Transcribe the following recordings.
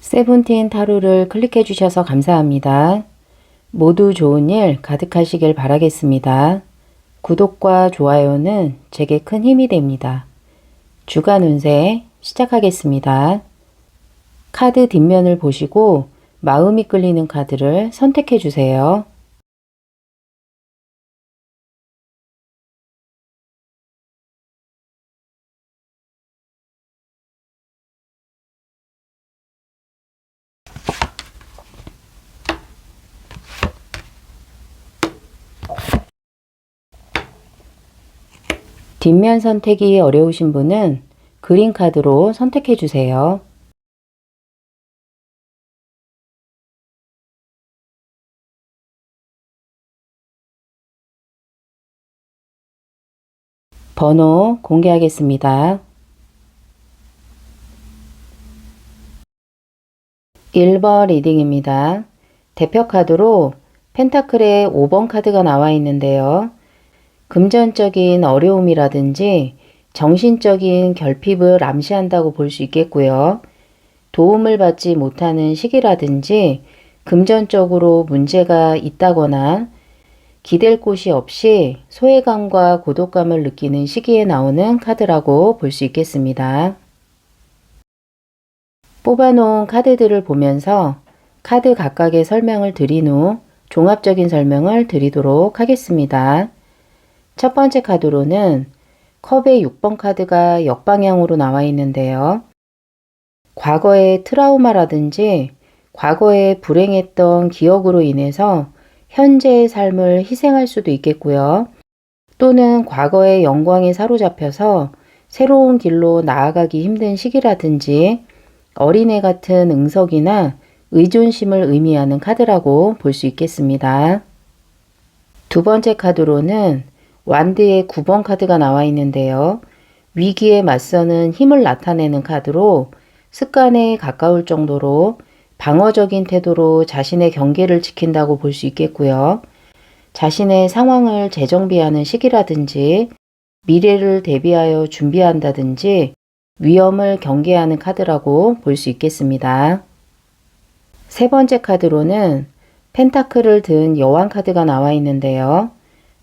세븐틴 타로를 클릭해 주셔서 감사합니다. 모두 좋은 일 가득하시길 바라겠습니다. 구독과 좋아요는 제게 큰 힘이 됩니다. 주간 운세 시작하겠습니다. 카드 뒷면을 보시고 마음이 끌리는 카드를 선택해 주세요. 뒷면 선택이 어려우신 분은 그린 카드로 선택해 주세요. 번호 공개하겠습니다. 1번 리딩입니다. 대표 카드로 펜타클의 5번 카드가 나와 있는데요. 금전적인 어려움이라든지 정신적인 결핍을 암시한다고 볼 수 있겠고요. 도움을 받지 못하는 시기라든지 금전적으로 문제가 있다거나 기댈 곳이 없이 소외감과 고독감을 느끼는 시기에 나오는 카드라고 볼 수 있겠습니다. 뽑아놓은 카드들을 보면서 카드 각각의 설명을 드린 후 종합적인 설명을 드리도록 하겠습니다. 첫 번째 카드로는 컵의 6번 카드가 역방향으로 나와 있는데요. 과거의 트라우마라든지 과거에 불행했던 기억으로 인해서 현재의 삶을 희생할 수도 있겠고요. 또는 과거의 영광에 사로잡혀서 새로운 길로 나아가기 힘든 시기라든지 어린애 같은 응석이나 의존심을 의미하는 카드라고 볼 수 있겠습니다. 두 번째 카드로는 완드의 9번 카드가 나와 있는데요. 위기에 맞서는 힘을 나타내는 카드로 습관에 가까울 정도로 방어적인 태도로 자신의 경계를 지킨다고 볼 수 있겠고요. 자신의 상황을 재정비하는 시기라든지 미래를 대비하여 준비한다든지 위험을 경계하는 카드라고 볼 수 있겠습니다. 세 번째 카드로는 펜타클을 든 여왕 카드가 나와 있는데요.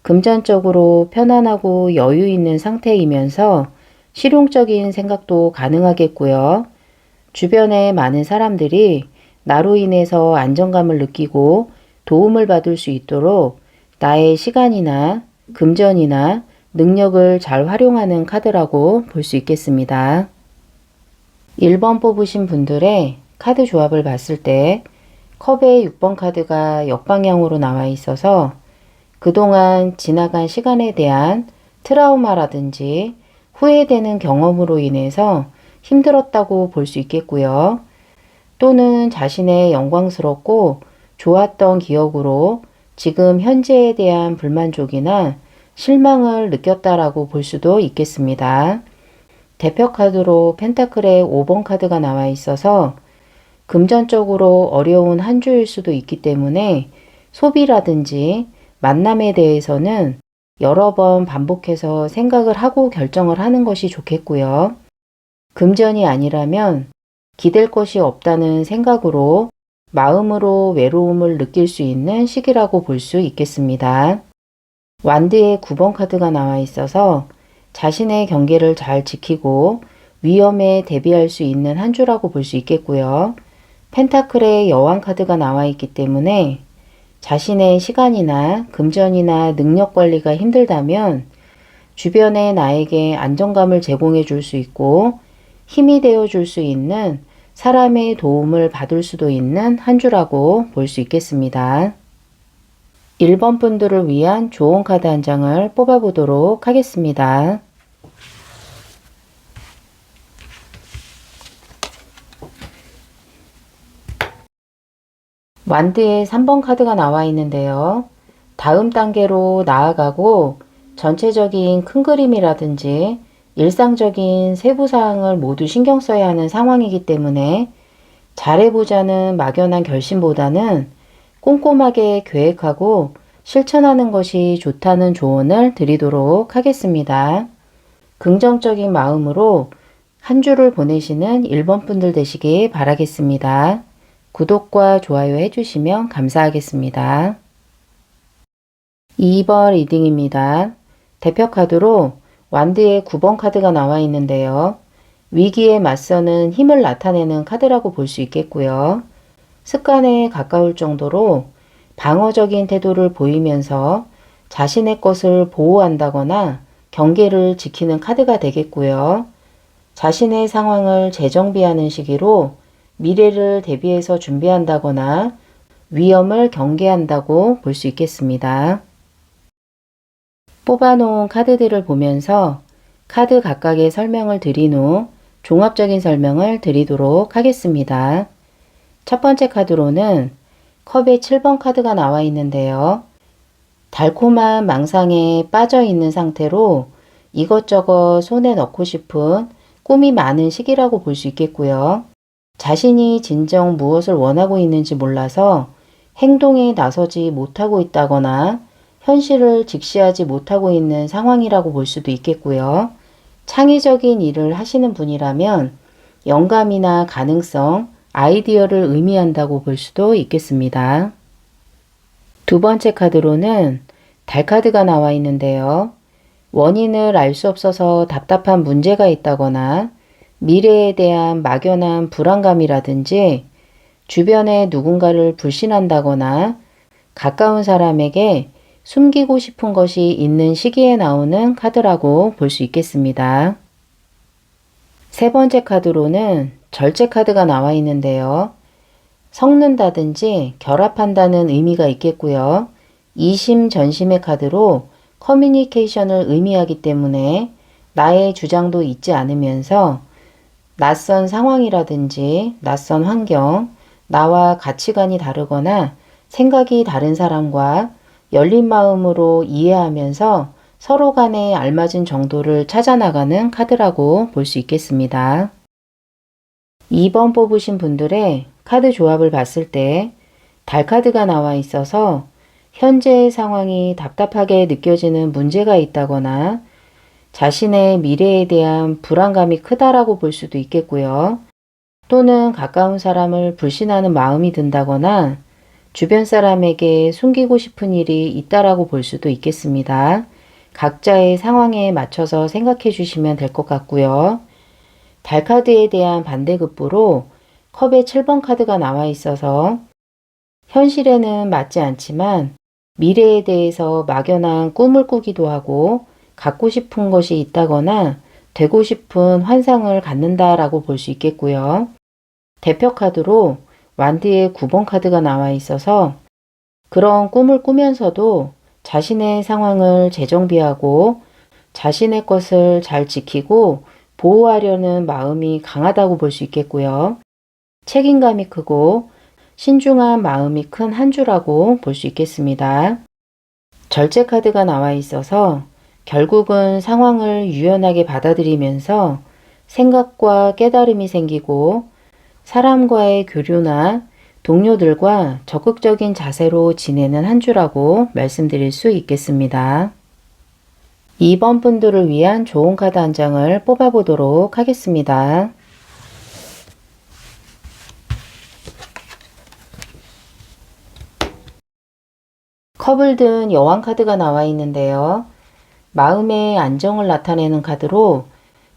금전적으로 편안하고 여유 있는 상태이면서 실용적인 생각도 가능하겠고요. 주변에 많은 사람들이 나로 인해서 안정감을 느끼고 도움을 받을 수 있도록 나의 시간이나 금전이나 능력을 잘 활용하는 카드라고 볼 수 있겠습니다. 1번 뽑으신 분들의 카드 조합을 봤을 때 컵의 6번 카드가 역방향으로 나와 있어서 그동안 지나간 시간에 대한 트라우마라든지 후회되는 경험으로 인해서 힘들었다고 볼 수 있겠고요. 또는 자신의 영광스럽고 좋았던 기억으로 지금 현재에 대한 불만족이나 실망을 느꼈다라고 볼 수도 있겠습니다. 대표 카드로 펜타클의 5번 카드가 나와 있어서 금전적으로 어려운 한 주일 수도 있기 때문에 소비라든지 만남에 대해서는 여러 번 반복해서 생각을 하고 결정을 하는 것이 좋겠고요. 금전이 아니라면 기댈 것이 없다는 생각으로 마음으로 외로움을 느낄 수 있는 시기라고 볼 수 있겠습니다. 완드의 9번 카드가 나와 있어서 자신의 경계를 잘 지키고 위험에 대비할 수 있는 한 주라고 볼 수 있겠고요. 펜타클의 여왕 카드가 나와 있기 때문에 자신의 시간이나 금전이나 능력 관리가 힘들다면 주변에 나에게 안정감을 제공해 줄 수 있고 힘이 되어 줄 수 있는 사람의 도움을 받을 수도 있는 한 주라고 볼 수 있겠습니다. 1번 분들을 위한 좋은 카드 한 장을 뽑아보도록 하겠습니다. 완드의 3번 카드가 나와 있는데요. 다음 단계로 나아가고 전체적인 큰 그림이라든지 일상적인 세부사항을 모두 신경 써야 하는 상황이기 때문에 잘해보자는 막연한 결심보다는 꼼꼼하게 계획하고 실천하는 것이 좋다는 조언을 드리도록 하겠습니다. 긍정적인 마음으로 한 주를 보내시는 1번 분들 되시길 바라겠습니다. 구독과 좋아요 해주시면 감사하겠습니다. 2번 리딩입니다. 대표 카드로 완드의 9번 카드가 나와 있는데요. 위기에 맞서는 힘을 나타내는 카드라고 볼 수 있겠고요. 습관에 가까울 정도로 방어적인 태도를 보이면서 자신의 것을 보호한다거나 경계를 지키는 카드가 되겠고요. 자신의 상황을 재정비하는 시기로 미래를 대비해서 준비한다거나 위험을 경계한다고 볼 수 있겠습니다. 뽑아놓은 카드들을 보면서 카드 각각의 설명을 드린 후 종합적인 설명을 드리도록 하겠습니다. 첫 번째 카드로는 컵의 7번 카드가 나와 있는데요. 달콤한 망상에 빠져 있는 상태로 이것저것 손에 넣고 싶은 꿈이 많은 시기라고 볼 수 있겠고요. 자신이 진정 무엇을 원하고 있는지 몰라서 행동에 나서지 못하고 있다거나 현실을 직시하지 못하고 있는 상황이라고 볼 수도 있겠고요. 창의적인 일을 하시는 분이라면 영감이나 가능성, 아이디어를 의미한다고 볼 수도 있겠습니다. 두 번째 카드로는 달 카드가 나와 있는데요. 원인을 알 수 없어서 답답한 문제가 있다거나 미래에 대한 막연한 불안감이라든지 주변에 누군가를 불신한다거나 가까운 사람에게 숨기고 싶은 것이 있는 시기에 나오는 카드라고 볼 수 있겠습니다. 세 번째 카드로는 절제 카드가 나와 있는데요. 섞는다든지 결합한다는 의미가 있겠고요. 이심전심의 카드로 커뮤니케이션을 의미하기 때문에 나의 주장도 잊지 않으면서 낯선 상황이라든지 낯선 환경, 나와 가치관이 다르거나 생각이 다른 사람과 열린 마음으로 이해하면서 서로 간에 알맞은 정도를 찾아나가는 카드라고 볼 수 있겠습니다. 2번 뽑으신 분들의 카드 조합을 봤을 때 달 카드가 나와 있어서 현재의 상황이 답답하게 느껴지는 문제가 있다거나 자신의 미래에 대한 불안감이 크다라고 볼 수도 있겠고요. 또는 가까운 사람을 불신하는 마음이 든다거나 주변 사람에게 숨기고 싶은 일이 있다라고 볼 수도 있겠습니다. 각자의 상황에 맞춰서 생각해 주시면 될 것 같고요. 달 카드에 대한 반대급부로 컵의 7번 카드가 나와 있어서 현실에는 맞지 않지만 미래에 대해서 막연한 꿈을 꾸기도 하고 갖고 싶은 것이 있다거나 되고 싶은 환상을 갖는다라고 볼 수 있겠고요. 대표 카드로 완드의 9번 카드가 나와 있어서 그런 꿈을 꾸면서도 자신의 상황을 재정비하고 자신의 것을 잘 지키고 보호하려는 마음이 강하다고 볼 수 있겠고요. 책임감이 크고 신중한 마음이 큰 한 주라고 볼 수 있겠습니다. 절제 카드가 나와 있어서 결국은 상황을 유연하게 받아들이면서 생각과 깨달음이 생기고 사람과의 교류나 동료들과 적극적인 자세로 지내는 한 주라고 말씀드릴 수 있겠습니다. 2번 분들을 위한 좋은 카드 한 장을 뽑아보도록 하겠습니다. 컵을 든 여왕 카드가 나와 있는데요. 마음의 안정을 나타내는 카드로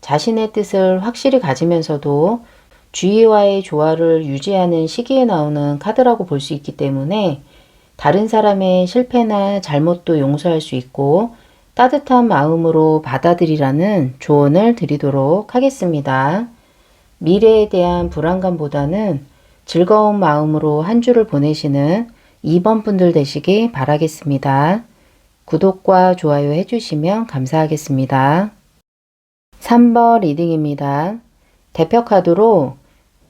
자신의 뜻을 확실히 가지면서도 주위와의 조화를 유지하는 시기에 나오는 카드라고 볼 수 있기 때문에 다른 사람의 실패나 잘못도 용서할 수 있고 따뜻한 마음으로 받아들이라는 조언을 드리도록 하겠습니다. 미래에 대한 불안감보다는 즐거운 마음으로 한 주를 보내시는 2번 분들 되시기 바라겠습니다. 구독과 좋아요 해주시면 감사하겠습니다. 3번 리딩입니다. 대표 카드로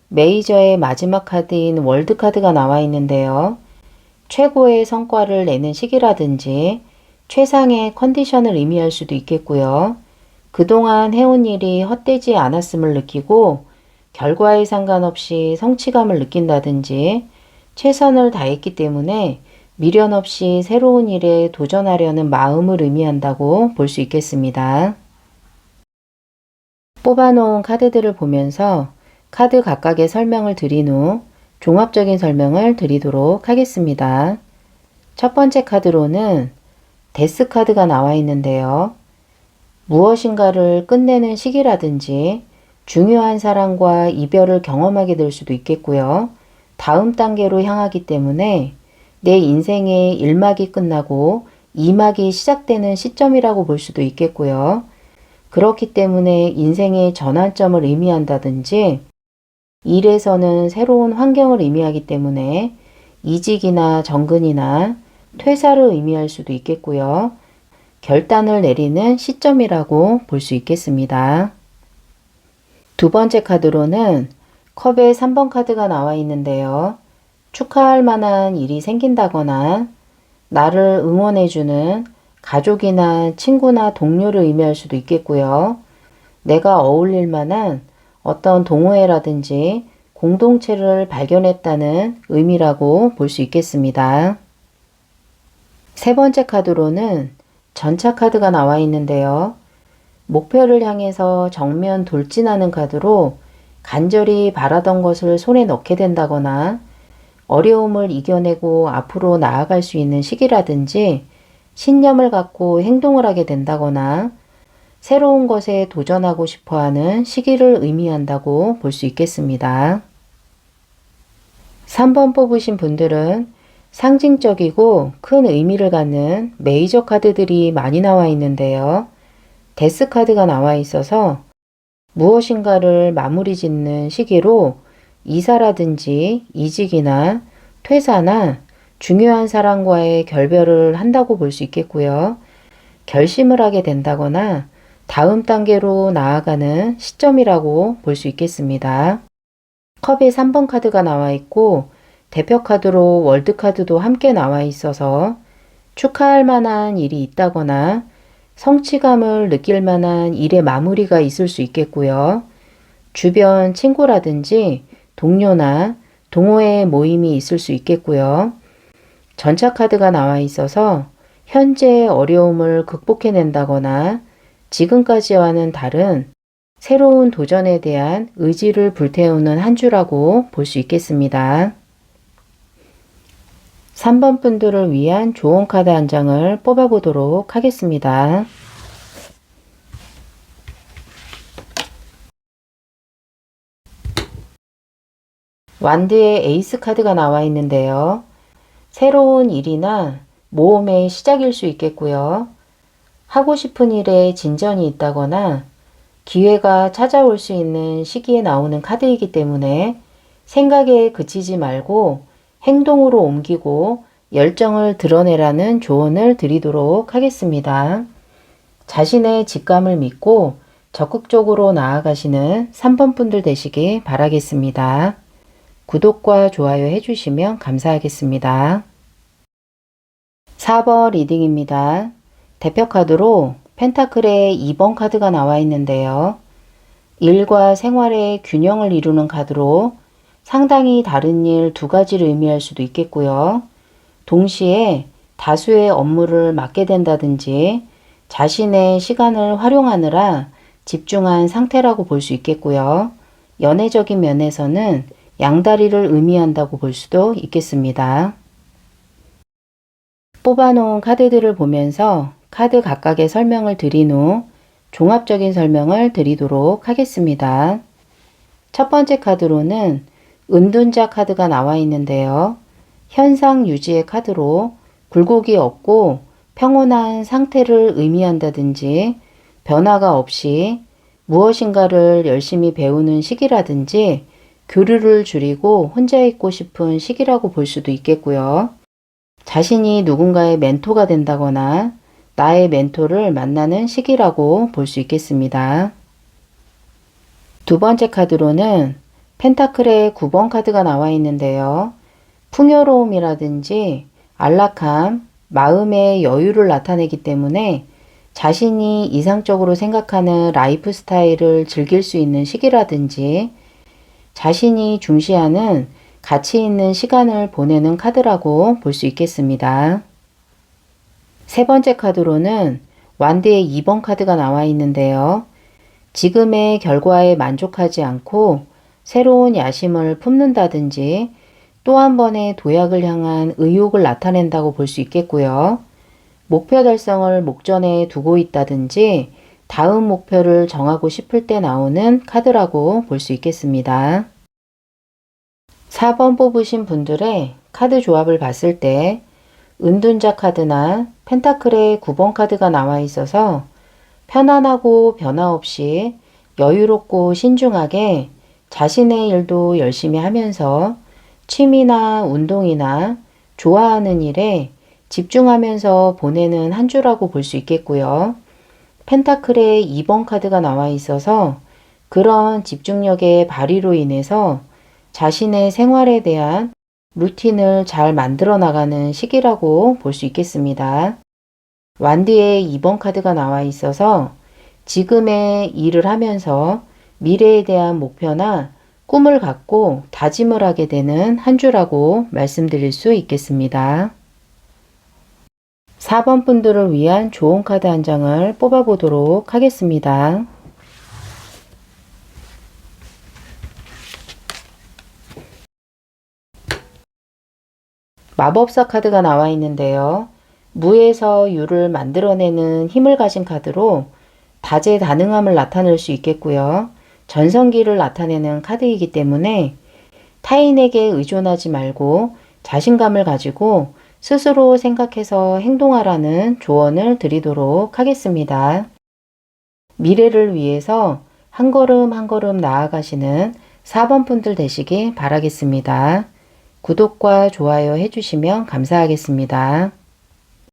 메이저의 마지막 카드인 월드 카드가 나와 있는데요. 최고의 성과를 내는 시기라든지 최상의 컨디션을 의미할 수도 있겠고요. 그동안 해온 일이 헛되지 않았음을 느끼고 결과에 상관없이 성취감을 느낀다든지 최선을 다했기 때문에 미련 없이 새로운 일에 도전하려는 마음을 의미한다고 볼 수 있겠습니다. 뽑아놓은 카드들을 보면서 카드 각각의 설명을 드린 후 종합적인 설명을 드리도록 하겠습니다. 첫 번째 카드로는 데스 카드가 나와 있는데요. 무엇인가를 끝내는 시기라든지 중요한 사람과 이별을 경험하게 될 수도 있겠고요. 다음 단계로 향하기 때문에 내 인생의 1막이 끝나고 2막이 시작되는 시점이라고 볼 수도 있겠고요. 그렇기 때문에 인생의 전환점을 의미한다든지 일에서는 새로운 환경을 의미하기 때문에 이직이나 정근이나 퇴사를 의미할 수도 있겠고요. 결단을 내리는 시점이라고 볼 수 있겠습니다. 두 번째 카드로는 컵의 3번 카드가 나와 있는데요. 축하할 만한 일이 생긴다거나 나를 응원해주는 가족이나 친구나 동료를 의미할 수도 있겠고요. 내가 어울릴 만한 어떤 동호회라든지 공동체를 발견했다는 의미라고 볼 수 있겠습니다. 세 번째 카드로는 전차 카드가 나와 있는데요. 목표를 향해서 정면 돌진하는 카드로 간절히 바라던 것을 손에 넣게 된다거나 어려움을 이겨내고 앞으로 나아갈 수 있는 시기라든지 신념을 갖고 행동을 하게 된다거나 새로운 것에 도전하고 싶어하는 시기를 의미한다고 볼 수 있겠습니다. 3번 뽑으신 분들은 상징적이고 큰 의미를 갖는 메이저 카드들이 많이 나와 있는데요. 데스 카드가 나와 있어서 무엇인가를 마무리 짓는 시기로 이사라든지 이직이나 퇴사나 중요한 사람과의 결별을 한다고 볼 수 있겠고요. 결심을 하게 된다거나 다음 단계로 나아가는 시점이라고 볼 수 있겠습니다. 컵에 3번 카드가 나와 있고 대표 카드로 월드 카드도 함께 나와 있어서 축하할 만한 일이 있다거나 성취감을 느낄 만한 일의 마무리가 있을 수 있겠고요. 주변 친구라든지 동료나 동호회 모임이 있을 수 있겠고요. 전차 카드가 나와 있어서 현재의 어려움을 극복해낸다거나 지금까지와는 다른 새로운 도전에 대한 의지를 불태우는 한 주라고 볼 수 있겠습니다. 3번 분들을 위한 조언 카드 한 장을 뽑아보도록 하겠습니다. 완드의 에이스 카드가 나와 있는데요. 새로운 일이나 모험의 시작일 수 있겠고요. 하고 싶은 일에 진전이 있다거나 기회가 찾아올 수 있는 시기에 나오는 카드이기 때문에 생각에 그치지 말고 행동으로 옮기고 열정을 드러내라는 조언을 드리도록 하겠습니다. 자신의 직감을 믿고 적극적으로 나아가시는 3번 분들 되시길 바라겠습니다. 구독과 좋아요 해주시면 감사하겠습니다. 4번 리딩입니다. 대표 카드로 펜타클의 2번 카드가 나와 있는데요. 일과 생활의 균형을 이루는 카드로 상당히 다른 일 두 가지를 의미할 수도 있겠고요. 동시에 다수의 업무를 맡게 된다든지 자신의 시간을 활용하느라 집중한 상태라고 볼 수 있겠고요. 연애적인 면에서는 양다리를 의미한다고 볼 수도 있겠습니다. 뽑아놓은 카드들을 보면서 카드 각각의 설명을 드린 후 종합적인 설명을 드리도록 하겠습니다. 첫 번째 카드로는 은둔자 카드가 나와 있는데요. 현상 유지의 카드로 굴곡이 없고 평온한 상태를 의미한다든지 변화가 없이 무엇인가를 열심히 배우는 시기라든지 교류를 줄이고 혼자 있고 싶은 시기라고 볼 수도 있겠고요. 자신이 누군가의 멘토가 된다거나 나의 멘토를 만나는 시기라고 볼 수 있겠습니다. 두 번째 카드로는 펜타클의 9번 카드가 나와 있는데요. 풍요로움이라든지 안락함, 마음의 여유를 나타내기 때문에 자신이 이상적으로 생각하는 라이프 스타일을 즐길 수 있는 시기라든지 자신이 중시하는 가치 있는 시간을 보내는 카드라고 볼 수 있겠습니다. 세 번째 카드로는 완드의 2번 카드가 나와 있는데요. 지금의 결과에 만족하지 않고 새로운 야심을 품는다든지 또 한 번의 도약을 향한 의욕을 나타낸다고 볼 수 있겠고요. 목표 달성을 목전에 두고 있다든지 다음 목표를 정하고 싶을 때 나오는 카드라고 볼 수 있겠습니다. 4번 뽑으신 분들의 카드 조합을 봤을 때 은둔자 카드나 펜타클의 9번 카드가 나와 있어서 편안하고 변화 없이 여유롭고 신중하게 자신의 일도 열심히 하면서 취미나 운동이나 좋아하는 일에 집중하면서 보내는 한 주라고 볼 수 있겠고요. 펜타클의 2번 카드가 나와 있어서 그런 집중력의 발휘로 인해서 자신의 생활에 대한 루틴을 잘 만들어 나가는 시기라고 볼 수 있겠습니다. 완디의 2번 카드가 나와 있어서 지금의 일을 하면서 미래에 대한 목표나 꿈을 갖고 다짐을 하게 되는 한 주라고 말씀드릴 수 있겠습니다. 4번 분들을 위한 좋은 카드 한 장을 뽑아보도록 하겠습니다. 마법사 카드가 나와 있는데요. 무에서 유를 만들어내는 힘을 가진 카드로 다재다능함을 나타낼 수 있겠고요. 전성기를 나타내는 카드이기 때문에 타인에게 의존하지 말고 자신감을 가지고 스스로 생각해서 행동하라는 조언을 드리도록 하겠습니다. 미래를 위해서 한 걸음 한 걸음 나아가시는 4번 분들 되시기 바라겠습니다. 구독과 좋아요 해주시면 감사하겠습니다.